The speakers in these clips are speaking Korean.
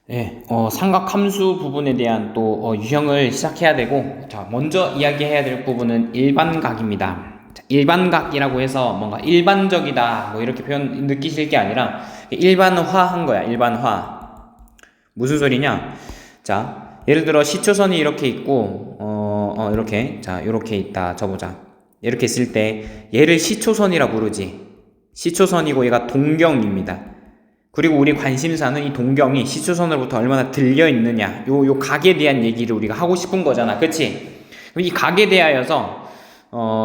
예, 삼각함수 부분에 대한 또 유형을 시작해야 되고, 자, 먼저 이야기해야 될 부분은 일반각입니다. 자, 일반각이라고 해서 뭔가 일반적이다, 뭐 이렇게 표현 느끼실 게 아니라 일반화한 거야, 일반화. 무슨 소리냐? 자, 예를 들어 시초선이 이렇게 있고, 이렇게, 자, 이렇게 있다, 쳐보자. 이렇게 있을 때 얘를 시초선이라 부르지. 시초선이고 얘가 동경입니다. 그리고 우리 관심사는 이 동경이 시초선으로부터 얼마나 들려 있느냐, 요 각에 대한 얘기를 우리가 하고 싶은 거잖아, 그치? 이 각에 대하여서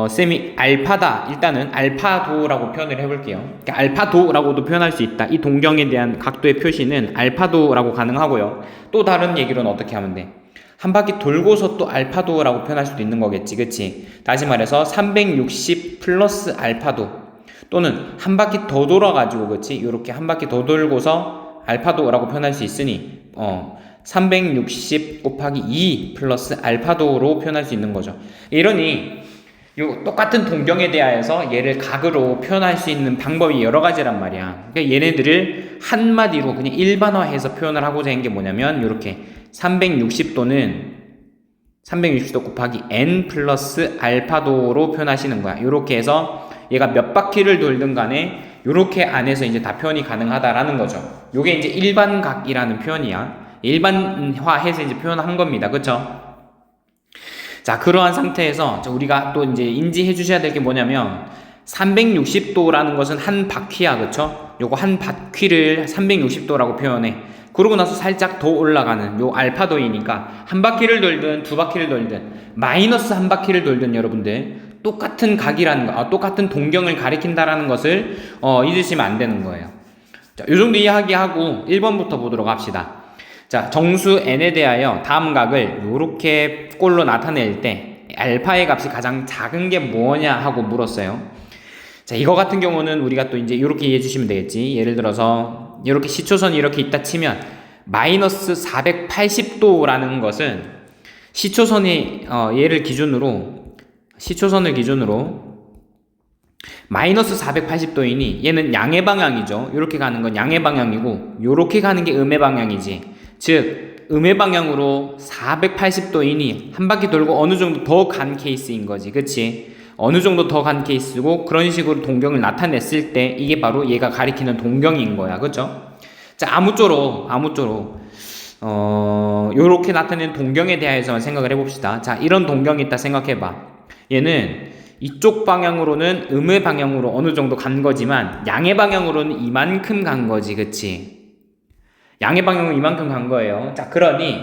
쌤이 알파다, 일단은 알파도라고 표현을 해볼게요. 그러니까 알파도라고도 표현할 수 있다. 이 동경에 대한 각도의 표시는 알파도라고 가능하고요. 또 다른 얘기로는 어떻게 하면 돼? 한 바퀴 돌고서 또 알파도라고 표현할 수도 있는 거겠지, 그치? 다시 말해서 360 플러스 알파도, 또는 한 바퀴 더 돌아가지고, 그치? 요렇게 한 바퀴 더 돌고서 알파도라고 표현할 수 있으니 360 곱하기 2 플러스 알파도로 표현할 수 있는 거죠. 이러니 요 똑같은 동경에 대하여서 얘를 각으로 표현할 수 있는 방법이 여러 가지란 말이야. 그러니까 얘네들을 한마디로 그냥 일반화해서 표현을 하고자 한 게 뭐냐면, 요렇게 360도는 360도 곱하기 n 플러스 알파도로 표현하시는 거야. 요렇게 해서 얘가 몇 바퀴를 돌든 간에 요렇게 안에서 이제 다 표현이 가능하다라는 거죠. 요게 이제 일반각이라는 표현이야. 일반화해서 이제 표현한 겁니다. 그쵸? 자, 그러한 상태에서 우리가 또 이제 인지해 주셔야 될 게 뭐냐면, 360도라는 것은 한 바퀴야. 그쵸? 요거 한 바퀴를 360도라고 표현해. 그러고 나서 살짝 더 올라가는 요 알파도이니까 한 바퀴를 돌든 두 바퀴를 돌든 마이너스 한 바퀴를 돌든 여러분들 똑같은 각이라는 거, 똑같은 동경을 가리킨다라는 것을 잊으시면 안 되는 거예요. 자, 요 정도 이야기하고 1번부터 보도록 합시다. 자, 정수 n에 대하여 다음 각을 요렇게 꼴로 나타낼 때 알파의 값이 가장 작은 게 뭐냐 하고 물었어요. 자, 이거 같은 경우는 우리가 또 이제 이렇게 이해해 주시면 되겠지. 예를 들어서 이렇게 시초선이 이렇게 있다 치면 마이너스 480도라는 것은 시초선이 얘를 기준으로, 시초선을 기준으로 마이너스 480도이니 얘는 양의 방향이죠. 이렇게 가는 건 양의 방향이고 요렇게 가는 게 음의 방향이지. 즉 음의 방향으로 480도이니 한 바퀴 돌고 어느 정도 더 간 케이스인 거지, 그치? 어느 정도 더 간 케이스고, 그런 식으로 동경을 나타냈을 때 이게 바로 얘가 가리키는 동경인 거야, 그쵸? 자, 아무쪼록 요렇게 나타내는 동경에 대해서만 생각을 해봅시다. 자, 이런 동경이 있다 생각해봐. 얘는 이쪽 방향으로는 음의 방향으로 어느 정도 간 거지만 양의 방향으로는 이만큼 간 거지, 그치? 양의 방향은 이만큼 간 거예요. 자, 그러니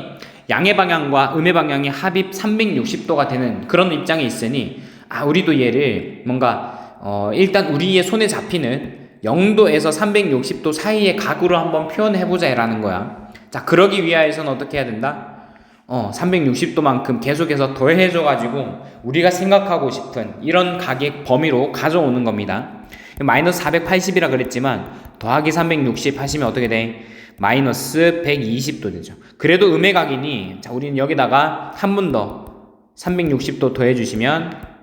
양의 방향과 음의 방향이 합이 360도가 되는 그런 입장에 있으니, 우리도 얘를 뭔가 일단 우리의 손에 잡히는 0도에서 360도 사이의 각으로 한번 표현해보자 라는 거야. 자, 그러기 위하여서는 어떻게 해야 된다? 360도만큼 계속해서 더해줘가지고 우리가 생각하고 싶은 이런 각의 범위로 가져오는 겁니다. 마이너스 480이라 그랬지만 더하기 360 하시면 어떻게 돼? 마이너스 120도 되죠. 그래도 음의 각이니, 자, 우리는 여기다가 한 번 더 360도 더해주시면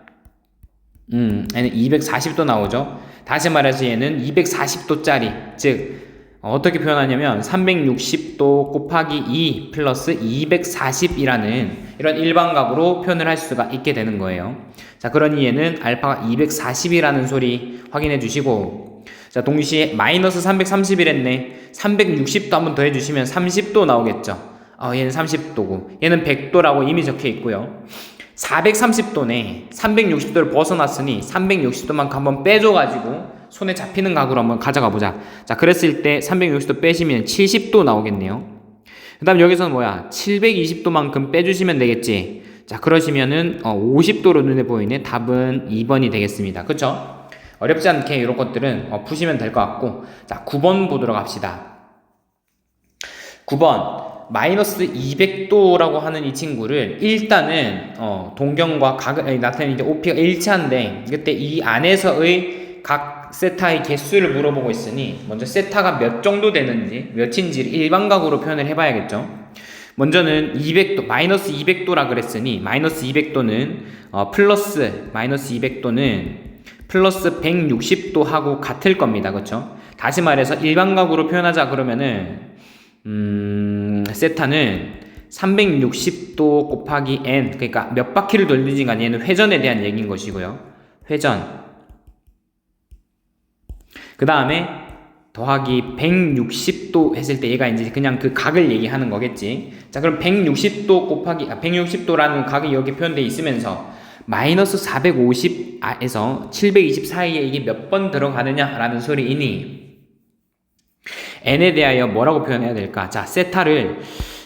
얘는 240도 나오죠. 다시 말해서 얘는 240도짜리, 즉 어떻게 표현하냐면 360도 곱하기 2 플러스 240이라는 이런 일반각으로 표현을 할 수가 있게 되는 거예요. 자, 그러니 얘는 알파가 240이라는 소리 확인해 주시고, 자, 동시에 마이너스 330이랬네. 360도 한번 더 해주시면 30도 나오겠죠. 얘는 30도고 얘는 100도라고 이미 적혀 있고요. 430도네. 360도를 벗어났으니 360도만큼 한번 빼줘가지고 손에 잡히는 각으로 한번 가져가 보자. 자, 그랬을 때 360도 빼시면 70도 나오겠네요. 그 다음 여기서는 뭐야? 720도만큼 빼주시면 되겠지. 자, 그러시면은 50도로 눈에 보이는 답은 2번이 되겠습니다. 그쵸? 어렵지 않게 이런 것들은 푸시면 될 것 같고, 자, 9번 보도록 합시다. 9번 마이너스 200도라고 하는 이 친구를 일단은 동경과 각을 나타내는 게 OP가 일치한데, 그때 이 안에서의 각 세타의 개수를 물어보고 있으니 먼저 세타가 몇 정도 되는지, 몇인지를 일반각으로 표현을 해봐야겠죠. 먼저는 200도, 마이너스 200도라 그랬으니 마이너스 200도는 플러스 마이너스 200도는 플러스 160도 하고 같을 겁니다. 그쵸? 다시 말해서 일반각으로 표현하자 그러면은 세타는 360도 곱하기 n, 그러니까 몇 바퀴를 돌리지 간에 얘는 회전에 대한 얘기인 것이고요. 회전. 그 다음에 더하기 160도 했을 때 얘가 이제 그냥 그 각을 얘기하는 거겠지. 자, 그럼 160도 곱하기 160도라는 각이 여기 표현되어 있으면서 마이너스 450에서 720 사이에 이게 몇 번 들어가느냐라는 소리이니 n에 대하여 뭐라고 표현해야 될까? 자, 세타를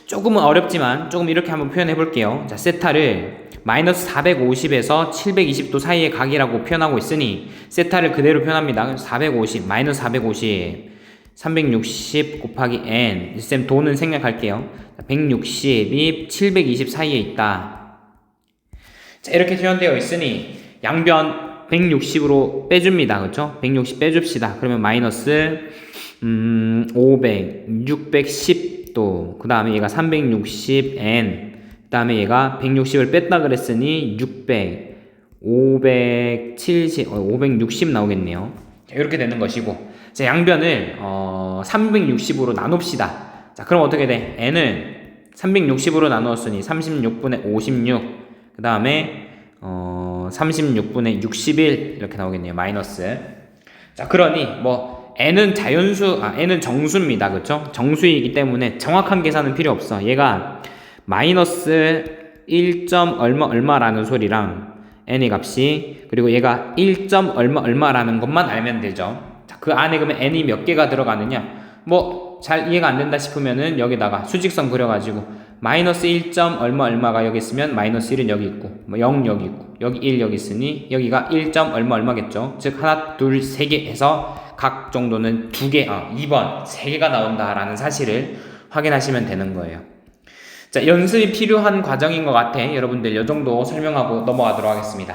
조금은 어렵지만 조금 이렇게 한번 표현해 볼게요. 자, 세타를 마이너스 450에서 720도 사이의 각이라고 표현하고 있으니 세타를 그대로 표현합니다. 450 마이너스 450 360 곱하기 n. 쌤 도는 생략할게요. 160이 720 사이에 있다. 자, 이렇게 표현되어 있으니 양변 160으로 빼줍니다. 그렇죠? 160 빼줍시다. 그러면 마이너스 500 610도, 그 다음에 얘가 360n, 그 다음에 얘가 160을 뺐다 그랬으니 600 570 560 나오겠네요. 자, 이렇게 되는 것이고, 자, 양변을 360으로 나눕시다. 자, 그럼 어떻게 돼? n은 360으로 나누었으니 36분의 56, 그 다음에 36분의 61 이렇게 나오겠네요. 마이너스. 자, 그러니 뭐 n은 n은 정수입니다. 그쵸? 정수이기 때문에 정확한 계산은 필요 없어. 얘가 마이너스 1. 얼마라는 소리랑 n의 값이, 그리고 얘가 1. 얼마라는 것만 알면 되죠. 자, 그 안에 그러면 n이 몇 개가 들어가느냐? 뭐 잘 이해가 안 된다 싶으면은 여기다가 수직선 그려가지고 마이너스 1. 얼마가 여기 있으면 마이너스 1은 여기 있고, 뭐 0 여기 있고, 여기 1 여기 있으니 여기가 1. 얼마겠죠? 즉 하나, 둘, 세 개 해서 각 정도는 2개, 2번, 3개가 나온다라는 사실을 확인하시면 되는 거예요. 자, 연습이 필요한 과정인 것 같아. 여러분들 이 정도 설명하고 넘어가도록 하겠습니다.